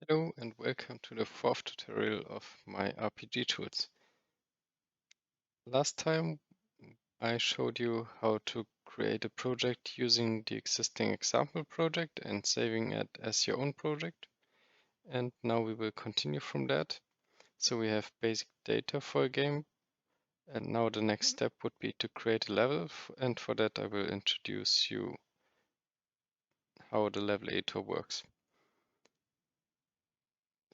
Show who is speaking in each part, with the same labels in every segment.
Speaker 1: Hello and welcome to the fourth tutorial of my RPG tools. Last time I showed you how to create a project using the existing example project and saving it as your own project. And now we will continue from that. So we have basic data for a game. And now the next step would be to create a level. And for that I will introduce you how the level editor works.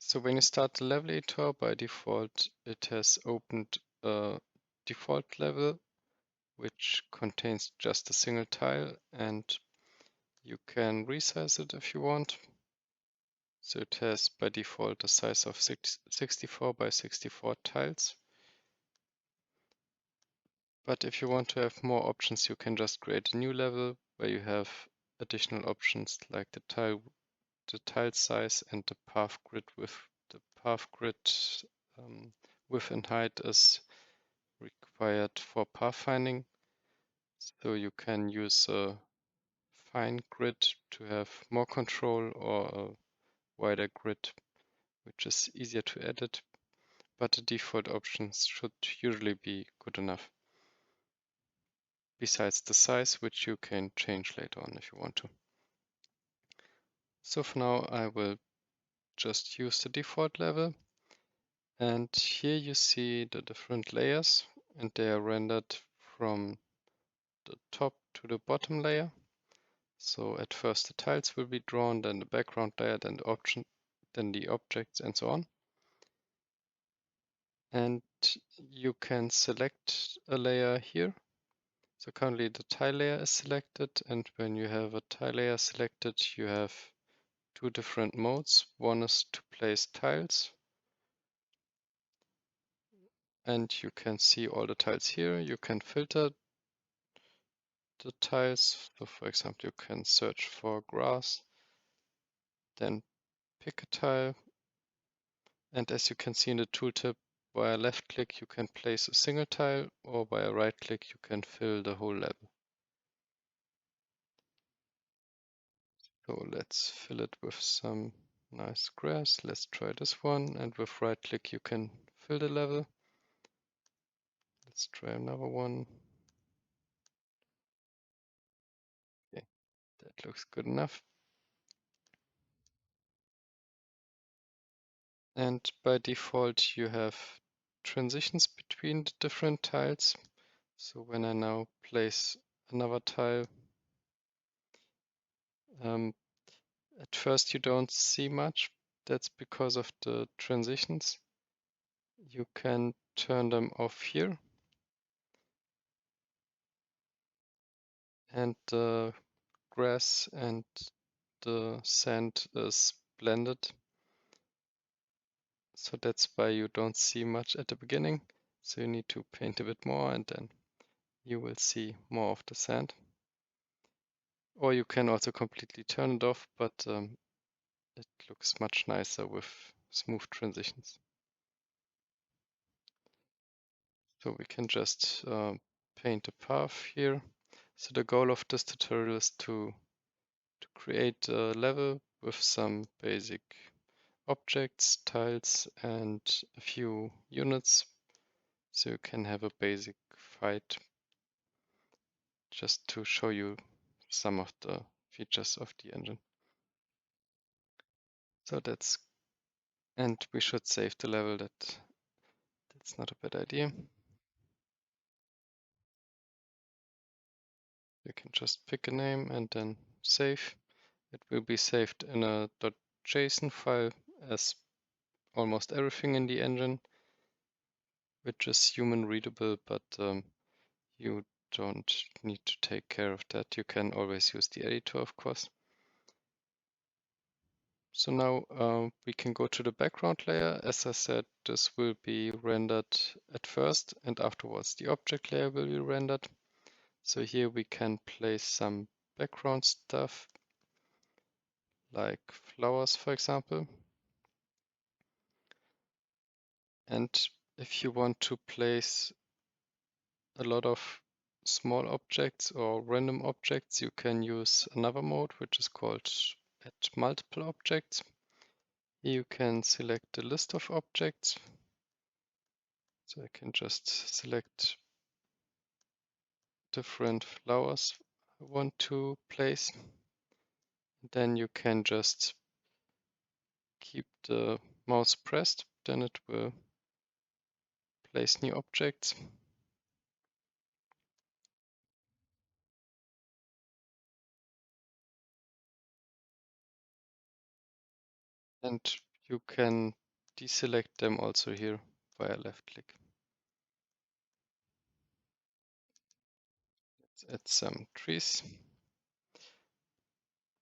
Speaker 1: So when you start the level editor, by default, it has opened a default level, which contains just a single tile, and you can resize it if you want. So it has by default a size of 64 by 64 tiles. But if you want to have more options, you can just create a new level where you have additional options like the tile size and the path grid width. The path grid width and height is required for pathfinding. So you can use a fine grid to have more control or a wider grid, which is easier to edit, but the default options should usually be good enough. Besides the size, which you can change later on if you want to. So for now, I will just use the default level. And here you see the different layers, and they are rendered from the top to the bottom layer. So at first the tiles will be drawn, then the background layer, then the objects, and so on. And you can select a layer here. So currently the tile layer is selected, and when you have a tile layer selected, you have two different modes. One is to place tiles, and you can see all the tiles here. You can filter the tiles. So for example, you can search for grass, then pick a tile, and as you can see in the tooltip, via left click you can place a single tile, or via right click you can fill the whole level. So let's fill it with some nice grass. Let's try this one, and with right click you can fill the level. Let's try another one. Okay, that looks good enough. And by default you have transitions between the different tiles. So when I now place another tile, at first you don't see much. That's because of the transitions. You can turn them off here. And the grass and the sand is blended. So that's why you don't see much at the beginning. So you need to paint a bit more, and then you will see more of the sand. Or you can also completely turn it off, but it looks much nicer with smooth transitions. So we can just paint a path here. So the goal of this tutorial is to create a level with some basic objects, tiles, and a few units, so you can have a basic fight, just to show you some of the features of the engine. So and we should save the level. That's not a bad idea. You can just pick a name and then save. It will be saved in a .json file, as almost everything in the engine, which is human readable, but you don't need to take care of that. You can always use the editor, of course. So now we can go to the background layer. As I said, this will be rendered at first, and afterwards the object layer will be rendered. So here we can place some background stuff, like flowers, for example. And if you want to place a lot of small objects or random objects, you can use another mode, which is called add multiple objects. You can select the list of objects. So I can just select different flowers I want to place. Then you can just keep the mouse pressed, then it will place new objects. And you can deselect them also here via left click. Let's add some trees.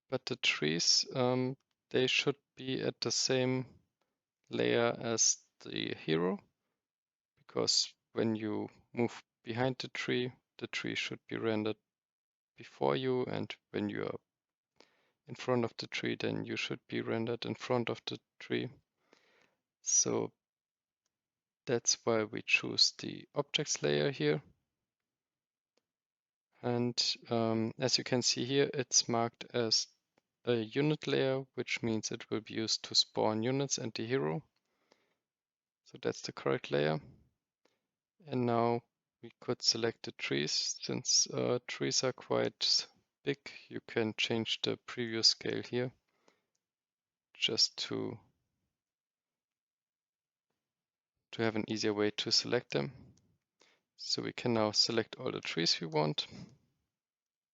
Speaker 1: But the trees, they should be at the same layer as the hero, because when you move behind the tree should be rendered before you, and when you are in front of the tree, then you should be rendered in front of the tree. So that's why we choose the objects layer here. And as you can see here, it's marked as a unit layer, which means it will be used to spawn units and the hero. So that's the correct layer. And now we could select the trees. Since trees are quite big, you can change the preview scale here just to have an easier way to select them. So we can now select all the trees we want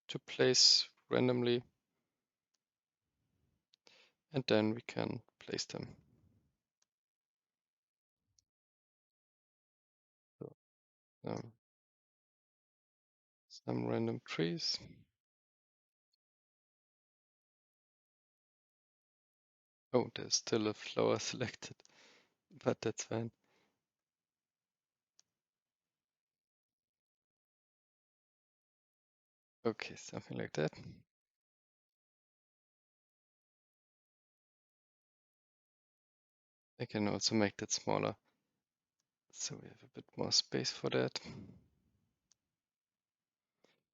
Speaker 1: to place randomly, and then we can place them. So, some random trees. Oh, there's still a flower selected, but that's fine. Okay, something like that. I can also make that smaller, so we have a bit more space for that.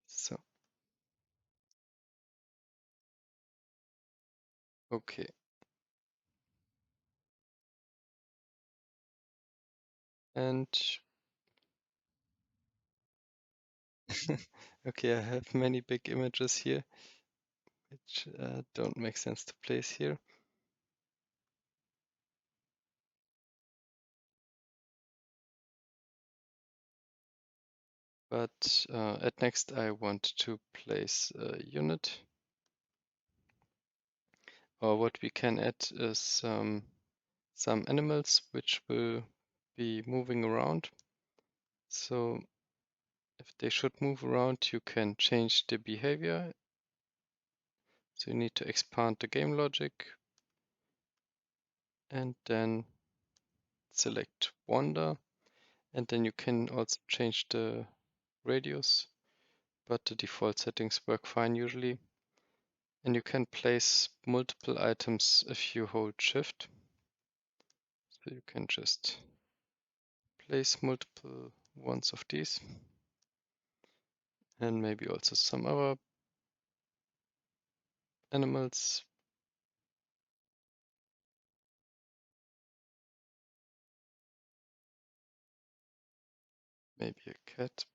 Speaker 1: So, okay. And okay, I have many big images here, which don't make sense to place here. But at next I want to place a unit. Or what we can add is some animals which will be moving around. So if they should move around, you can change the behavior. So you need to expand the game logic and then select wander, and then you can also change the radius, but the default settings work fine usually. And you can place multiple items if you hold shift. So you can just place multiple ones of these, and maybe also some other animals. Maybe a cat.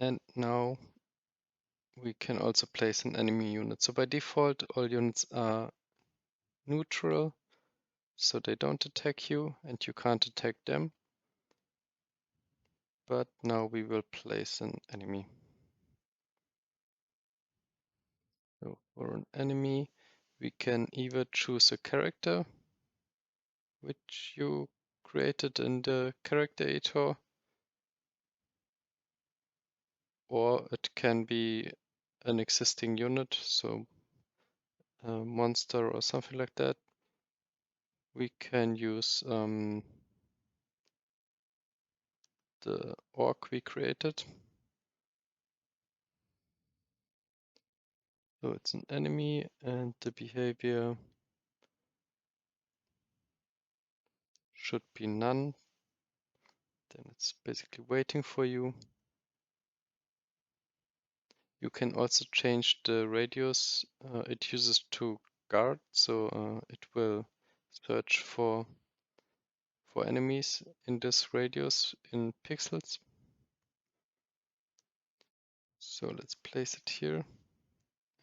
Speaker 1: And now we can also place an enemy unit. So by default, all units are neutral, so they don't attack you and you can't attack them. But now we will place an enemy. So for an enemy, we can either choose a character which you created in the character editor, or it can be an existing unit, so a monster or something like that. We can use the orc we created. So it's an enemy, and the behavior should be none. Then it's basically waiting for you. You can also change the radius it uses to guard, so it will search for enemies in this radius in pixels. So let's place it here,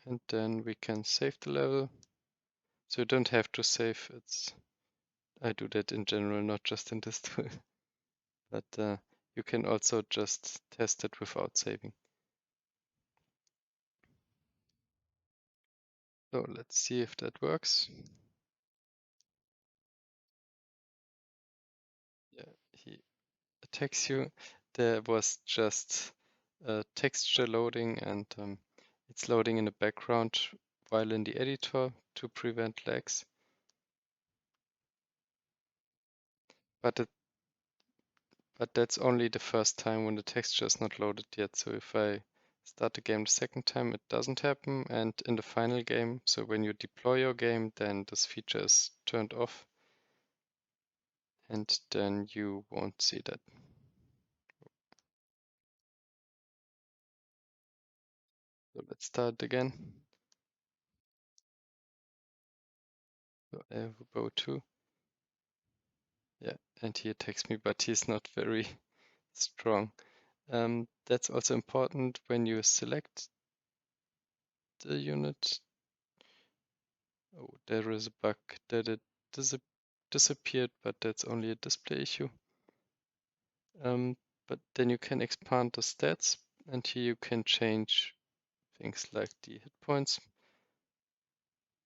Speaker 1: and then we can save the level. So you don't have to save. I do that in general, not just in this tool. But you can also just test it without saving. So let's see if that works. Yeah, he attacks you. There was just texture loading, and it's loading in the background while in the editor to prevent lags. But that's only the first time when the texture is not loaded yet. So if I start the game the second time, it doesn't happen. And in the final game, so when you deploy your game, then this feature is turned off. And then you won't see that. So let's start again. So I have a bow too. Yeah, and he attacks me, but he's not very strong. That's also important when you select the unit. Oh, there is a bug that it disappeared, but that's only a display issue. But then you can expand the stats, and here you can change things like the hit points.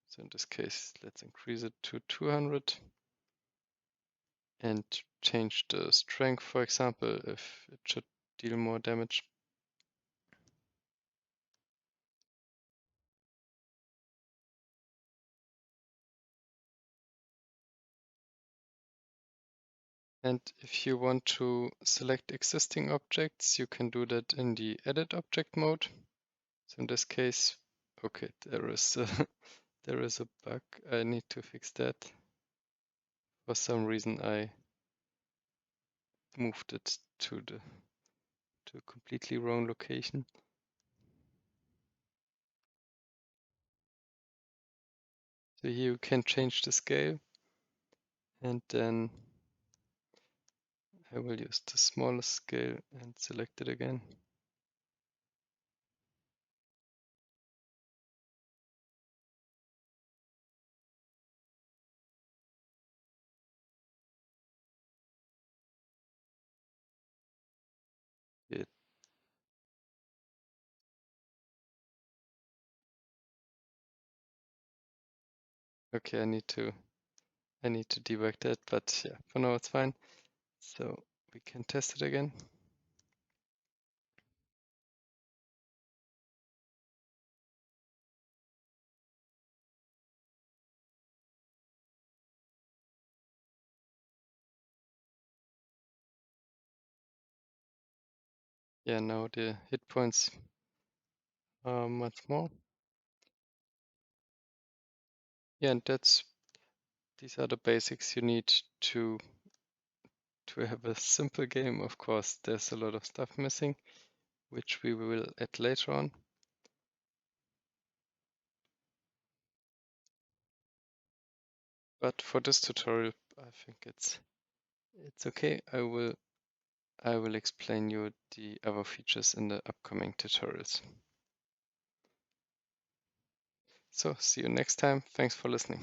Speaker 1: So in this case, let's increase it to 200 and change the strength, for example, if it should deal more damage. And if you want to select existing objects, you can do that in the edit object mode. So in this case, okay, there is there is a bug. I need to fix that. For some reason, I moved it to a completely wrong location. So here you can change the scale, and then I will use the smallest scale and select it again. It, okay, I need to debug that, but yeah, for now it's fine. So we can test it again. Yeah, now the hit points are much more. Yeah, and these are the basics you need to have a simple game. Of course, there's a lot of stuff missing, which we will add later on. But for this tutorial, I think it's okay. I will explain you the other features in the upcoming tutorials. So see you next time. Thanks for listening.